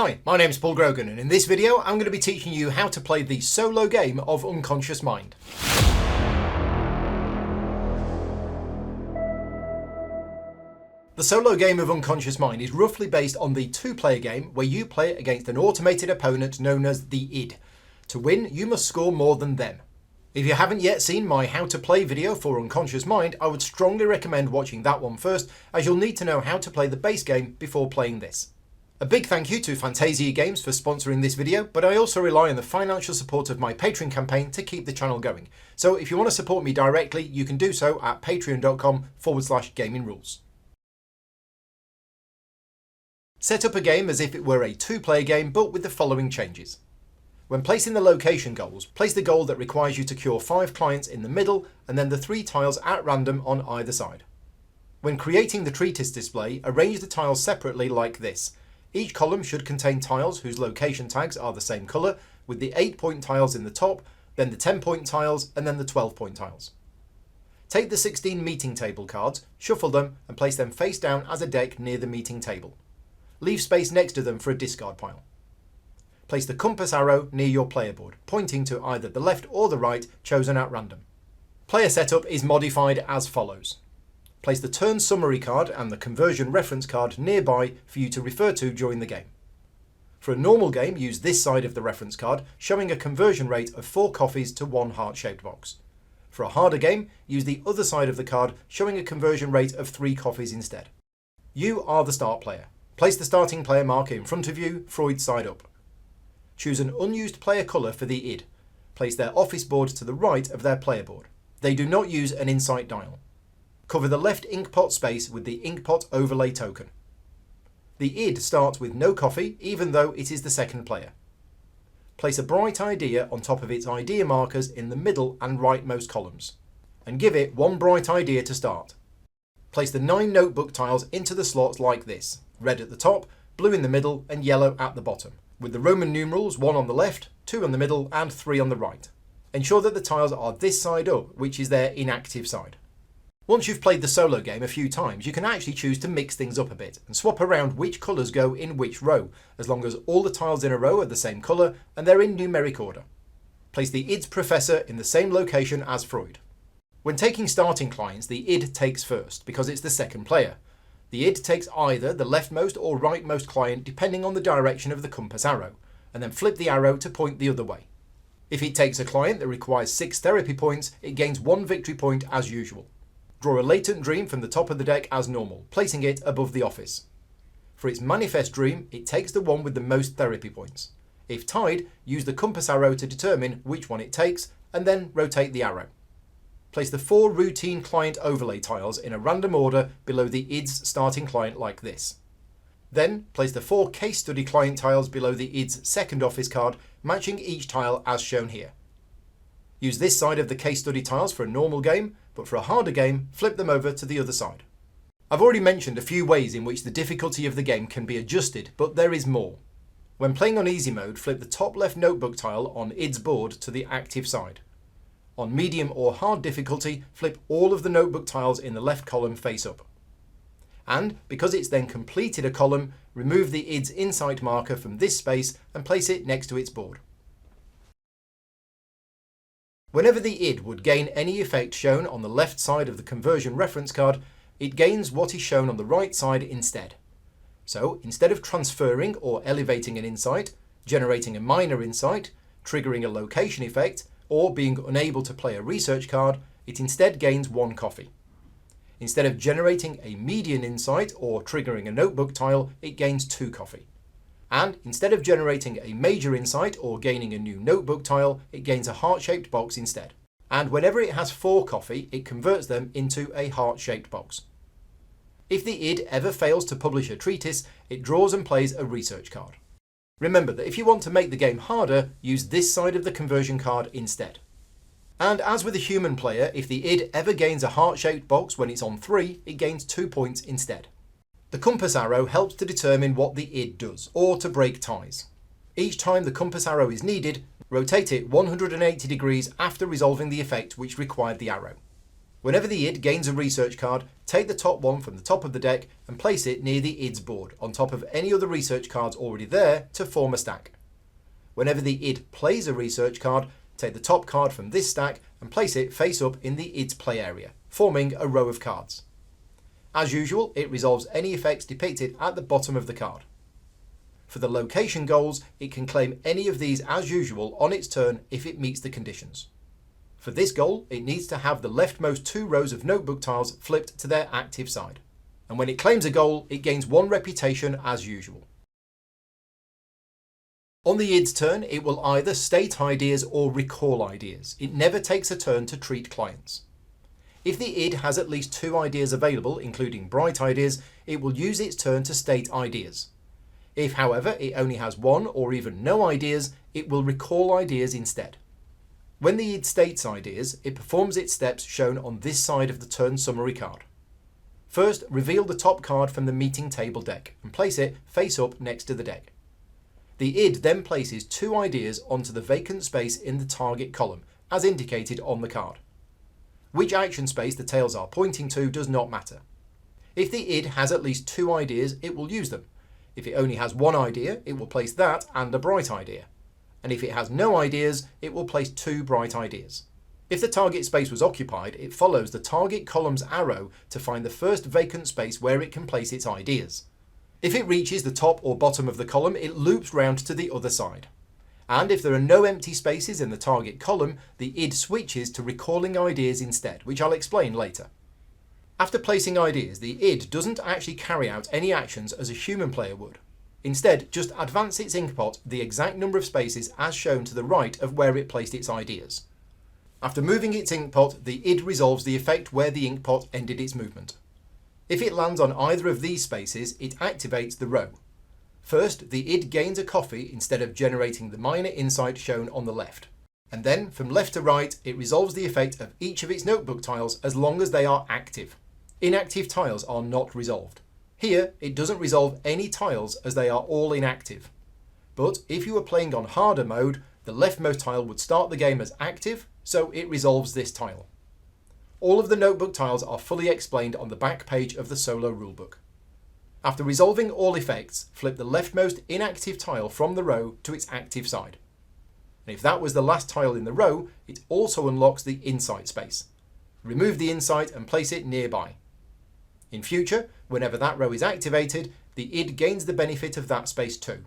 Hi, my name's Paul Grogan, and in this video I'm going to be teaching you how to play the solo game of Unconscious Mind. The solo game of Unconscious Mind is roughly based on the two-player game where you play against an automated opponent known as the id. To win, you must score more than them. If you haven't yet seen my how to play video for Unconscious Mind, I would strongly recommend watching that one first, as you'll need to know how to play the base game before playing this. A big thank you to Fantasia Games for sponsoring this video, but I also rely on the financial support of my Patreon campaign to keep the channel going. So if you want to support me directly, you can do so at patreon.com/gaming rules. Set up a game as if it were a two-player game, but with the following changes. When placing the location goals, place the goal that requires you to cure 5 clients in the middle and then the 3 tiles at random on either side. When creating the treatise display, arrange the tiles separately like this. Each column should contain tiles whose location tags are the same colour, with the 8-point tiles in the top, then the 10-point tiles, and then the 12-point tiles. Take the 16 meeting table cards, shuffle them, and place them face down as a deck near the meeting table. Leave space next to them for a discard pile. Place the compass arrow near your player board, pointing to either the left or the right, chosen at random. Player setup is modified as follows. Place the turn summary card and the conversion reference card nearby for you to refer to during the game. For a normal game, use this side of the reference card, showing a conversion rate of 4 coffees to 1 heart-shaped box. For a harder game, use the other side of the card, showing a conversion rate of 3 coffees instead. You are the start player. Place the starting player marker in front of you, Freud side up. Choose an unused player colour for the id. Place their office board to the right of their player board. They do not use an insight dial. Cover the left inkpot space with the inkpot overlay token. The id starts with no coffee, even though it is the second player. Place a bright idea on top of its idea markers in the middle and rightmost columns, and give it 1 bright idea to start. Place the 9 notebook tiles into the slots like this, red at the top, blue in the middle, and yellow at the bottom, with the Roman numerals 1 on the left, 2 on the middle, and 3 on the right. Ensure that the tiles are this side up, which is their inactive side. Once you've played the solo game a few times, you can actually choose to mix things up a bit and swap around which colours go in which row, as long as all the tiles in a row are the same colour and they're in numeric order. Place the id's professor in the same location as Freud. When taking starting clients, the id takes first because it's the second player. The id takes either the leftmost or rightmost client depending on the direction of the compass arrow, and then flip the arrow to point the other way. If it takes a client that requires 6 therapy points, it gains 1 victory point as usual. Draw a latent dream from the top of the deck as normal, placing it above the office. For its manifest dream, it takes the one with the most therapy points. If tied, use the compass arrow to determine which one it takes, and then rotate the arrow. Place the 4 routine client overlay tiles in a random order below the id's starting client like this. Then place the 4 case study client tiles below the id's second office card, matching each tile as shown here. Use this side of the case study tiles for a normal game, but for a harder game, flip them over to the other side. I've already mentioned a few ways in which the difficulty of the game can be adjusted, but there is more. When playing on easy mode, flip the top left notebook tile on id's board to the active side. On medium or hard difficulty, flip all of the notebook tiles in the left column face up. And, because it's then completed a column, remove the id's insight marker from this space and place it next to its board. Whenever the id would gain any effect shown on the left side of the conversion reference card, it gains what is shown on the right side instead. So, instead of transferring or elevating an insight, generating a minor insight, triggering a location effect, or being unable to play a research card, it instead gains 1 coffee. Instead of generating a median insight or triggering a notebook tile, it gains 2 coffee. And instead of generating a major insight or gaining a new notebook tile, it gains a heart-shaped box instead. And whenever it has 4 coffee, it converts them into a heart-shaped box. If the id ever fails to publish a treatise, it draws and plays a research card. Remember that if you want to make the game harder, use this side of the conversion card instead. And as with a human player, if the id ever gains a heart-shaped box when it's on 3, it gains 2 points instead. The compass arrow helps to determine what the id does, or to break ties. Each time the compass arrow is needed, rotate it 180 degrees after resolving the effect which required the arrow. Whenever the id gains a research card, take the top one from the top of the deck and place it near the id's board on top of any other research cards already there to form a stack. Whenever the id plays a research card, take the top card from this stack and place it face up in the id's play area, forming a row of cards. As usual, it resolves any effects depicted at the bottom of the card. For the location goals, it can claim any of these as usual on its turn if it meets the conditions. For this goal, it needs to have the leftmost 2 rows of notebook tiles flipped to their active side. And when it claims a goal, it gains 1 reputation as usual. On the id's turn, it will either state ideas or recall ideas. It never takes a turn to treat clients. If the id has at least 2 ideas available, including bright ideas, it will use its turn to state ideas. If, however, it only has 1 or even no ideas, it will recall ideas instead. When the id states ideas, it performs its steps shown on this side of the turn summary card. First, reveal the top card from the meeting table deck and place it face up next to the deck. The id then places 2 ideas onto the vacant space in the target column, as indicated on the card. Which action space the tails are pointing to does not matter. If the id has at least 2 ideas, it will use them. If it only has 1 idea, it will place that and a bright idea. And if it has no ideas, it will place 2 bright ideas. If the target space was occupied, it follows the target column's arrow to find the first vacant space where it can place its ideas. If it reaches the top or bottom of the column, it loops round to the other side. And if there are no empty spaces in the target column, the id switches to recalling ideas instead, which I'll explain later. After placing ideas, the id doesn't actually carry out any actions as a human player would. Instead, just advance its inkpot the exact number of spaces as shown to the right of where it placed its ideas. After moving its inkpot, the id resolves the effect where the inkpot ended its movement. If it lands on either of these spaces, it activates the row. First, the id gains a coffee instead of generating the minor insight shown on the left. And then, from left to right, it resolves the effect of each of its notebook tiles as long as they are active. Inactive tiles are not resolved. Here, it doesn't resolve any tiles as they are all inactive. But if you were playing on harder mode, the leftmost tile would start the game as active, so it resolves this tile. All of the notebook tiles are fully explained on the back page of the solo rulebook. After resolving all effects, flip the leftmost inactive tile from the row to its active side. And if that was the last tile in the row, it also unlocks the insight space. Remove the insight and place it nearby. In future, whenever that row is activated, the id gains the benefit of that space too.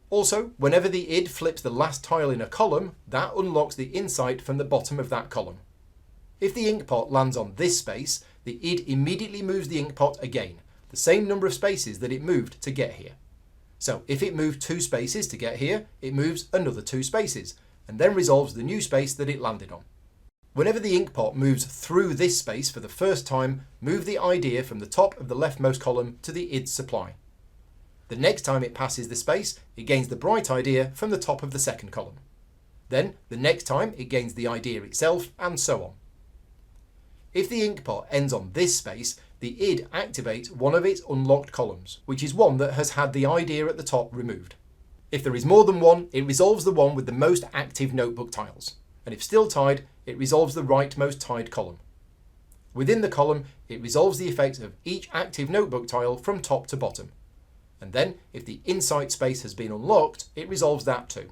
Also, whenever the id flips the last tile in a column, that unlocks the insight from the bottom of that column. If the inkpot lands on this space, the id immediately moves the inkpot again, the same number of spaces that it moved to get here. So if it moved 2 spaces to get here, it moves another 2 spaces, and then resolves the new space that it landed on. Whenever the inkpot moves through this space for the first time, move the idea from the top of the leftmost column to the id's supply. The next time it passes the space, it gains the bright idea from the top of the second column. Then, the next time, it gains the idea itself, and so on. If the inkpot ends on this space, the id activates one of its unlocked columns, which is one that has had the idea at the top removed. If there is more than one, it resolves the one with the most active notebook tiles. And if still tied, it resolves the rightmost tied column. Within the column, it resolves the effect of each active notebook tile from top to bottom. And then, if the insight space has been unlocked, it resolves that too.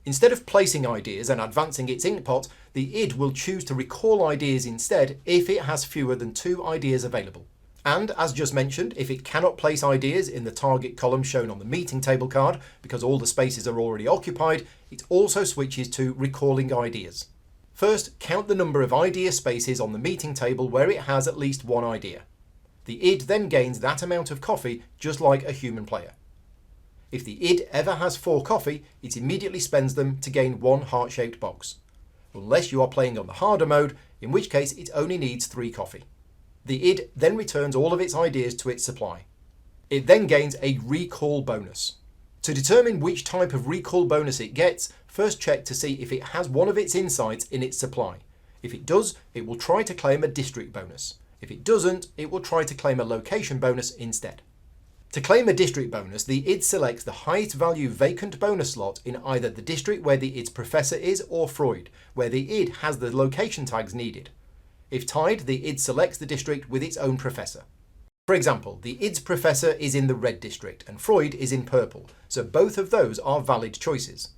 Instead of placing ideas and advancing its inkpot, the id will choose to recall ideas instead if it has fewer than 2 ideas available. And, as just mentioned, if it cannot place ideas in the target column shown on the meeting table card because all the spaces are already occupied, it also switches to recalling ideas. First, count the number of idea spaces on the meeting table where it has at least 1 idea. The id then gains that amount of coffee just like a human player. If the id ever has 4 coffee, it immediately spends them to gain 1 heart-shaped box. Unless you are playing on the harder mode, in which case it only needs 3 coffee. The id then returns all of its ideas to its supply. It then gains a recall bonus. To determine which type of recall bonus it gets, first check to see if it has one of its insights in its supply. If it does, it will try to claim a district bonus. If it doesn't, it will try to claim a location bonus instead. To claim a district bonus, the id selects the highest value vacant bonus slot in either the district where the id's professor is or Freud, where the id has the location tags needed. If tied, the id selects the district with its own professor. For example, the id's professor is in the red district and Freud is in purple, so both of those are valid choices.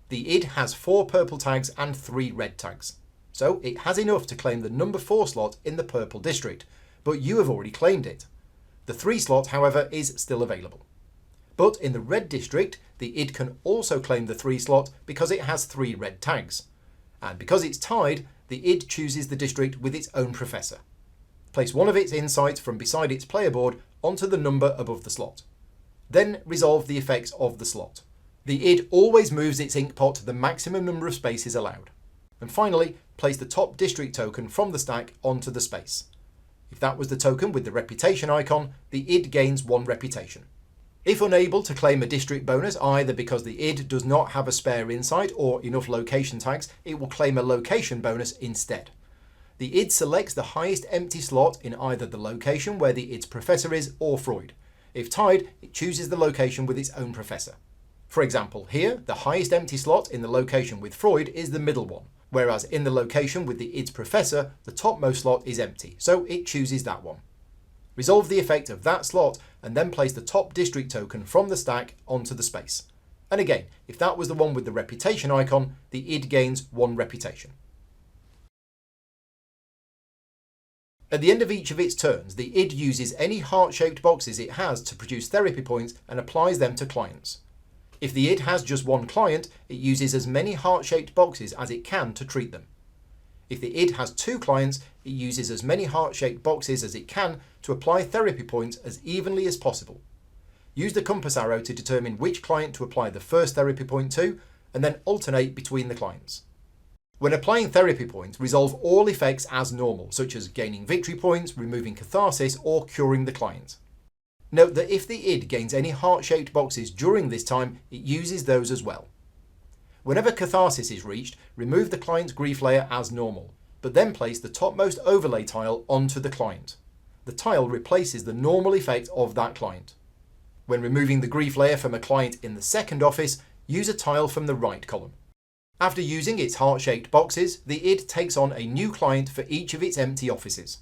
The id has 4 purple tags and 3 red tags, so it has enough to claim the number 4 slot in the purple district, but you have already claimed it. The 3 slot, however, is still available. But in the red district, the id can also claim the 3 slot because it has 3 red tags. And because it's tied, the id chooses the district with its own professor. Place one of its insights from beside its player board onto the number above the slot. Then resolve the effects of the slot. The id always moves its ink pot to the maximum number of spaces allowed. And finally, place the top district token from the stack onto the space. If that was the token with the reputation icon, the id gains 1 reputation. If unable to claim a district bonus, either because the id does not have a spare insight or enough location tags, it will claim a location bonus instead. The id selects the highest empty slot in either the location where the id's professor is or Freud. If tied, it chooses the location with its own professor. For example, here, the highest empty slot in the location with Freud is the middle one, whereas in the location with the id's professor, the topmost slot is empty, so it chooses that one. Resolve the effect of that slot and then place the top district token from the stack onto the space. And again, if that was the one with the reputation icon, the id gains 1 reputation. At the end of each of its turns, the id uses any heart-shaped boxes it has to produce therapy points and applies them to clients. If the id has just 1 client, it uses as many heart-shaped boxes as it can to treat them. If the id has 2 clients, it uses as many heart-shaped boxes as it can to apply therapy points as evenly as possible. Use the compass arrow to determine which client to apply the first therapy point to, and then alternate between the clients. When applying therapy points, resolve all effects as normal, such as gaining victory points, removing catharsis, or curing the client. Note that if the id gains any heart-shaped boxes during this time, it uses those as well. Whenever catharsis is reached, remove the client's grief layer as normal, but then place the topmost overlay tile onto the client. The tile replaces the normal effect of that client. When removing the grief layer from a client in the second office, use a tile from the right column. After using its heart-shaped boxes, the id takes on a new client for each of its empty offices.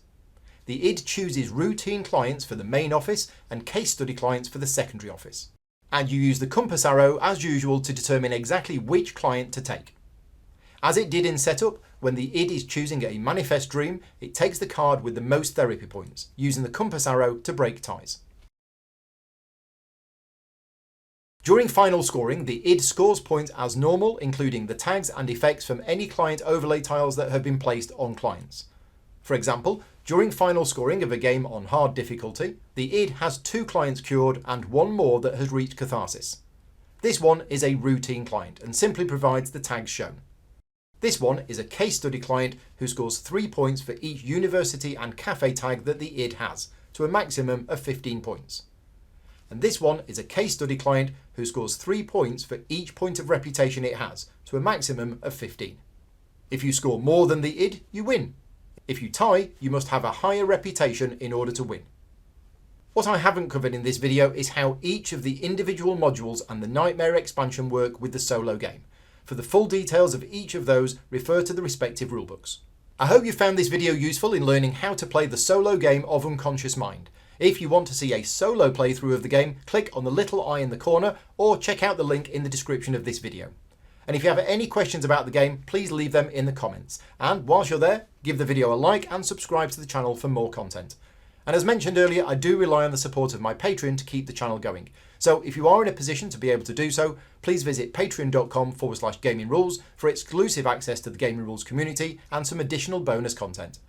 The id chooses routine clients for the main office and case study clients for the secondary office. And you use the compass arrow as usual to determine exactly which client to take. As it did in setup, when the id is choosing a manifest dream, it takes the card with the most therapy points, using the compass arrow to break ties. During final scoring, the id scores points as normal, including the tags and effects from any client overlay tiles that have been placed on clients. For example, during final scoring of a game on hard difficulty, the id has 2 clients cured and 1 more that has reached catharsis. This one is a routine client and simply provides the tags shown. This one is a case study client who scores 3 points for each university and cafe tag that the id has, to a maximum of 15 points. And this one is a case study client who scores 3 points for each point of reputation it has, to a maximum of 15. If you score more than the id, you win. If you tie, you must have a higher reputation in order to win. What I haven't covered in this video is how each of the individual modules and the Nightmare expansion work with the solo game. For the full details of each of those, refer to the respective rulebooks. I hope you found this video useful in learning how to play the solo game of Unconscious Mind. If you want to see a solo playthrough of the game, click on the little eye in the corner or check out the link in the description of this video. And if you have any questions about the game, please leave them in the comments. And whilst you're there, give the video a like and subscribe to the channel for more content. And as mentioned earlier, I do rely on the support of my Patreon to keep the channel going. So if you are in a position to be able to do so, please visit patreon.com/gamingrules for exclusive access to the Gaming Rules community and some additional bonus content.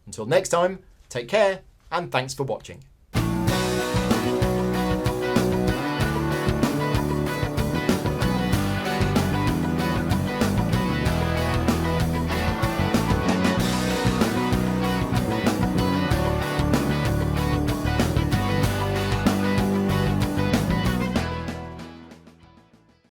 Until next time, take care and thanks for watching.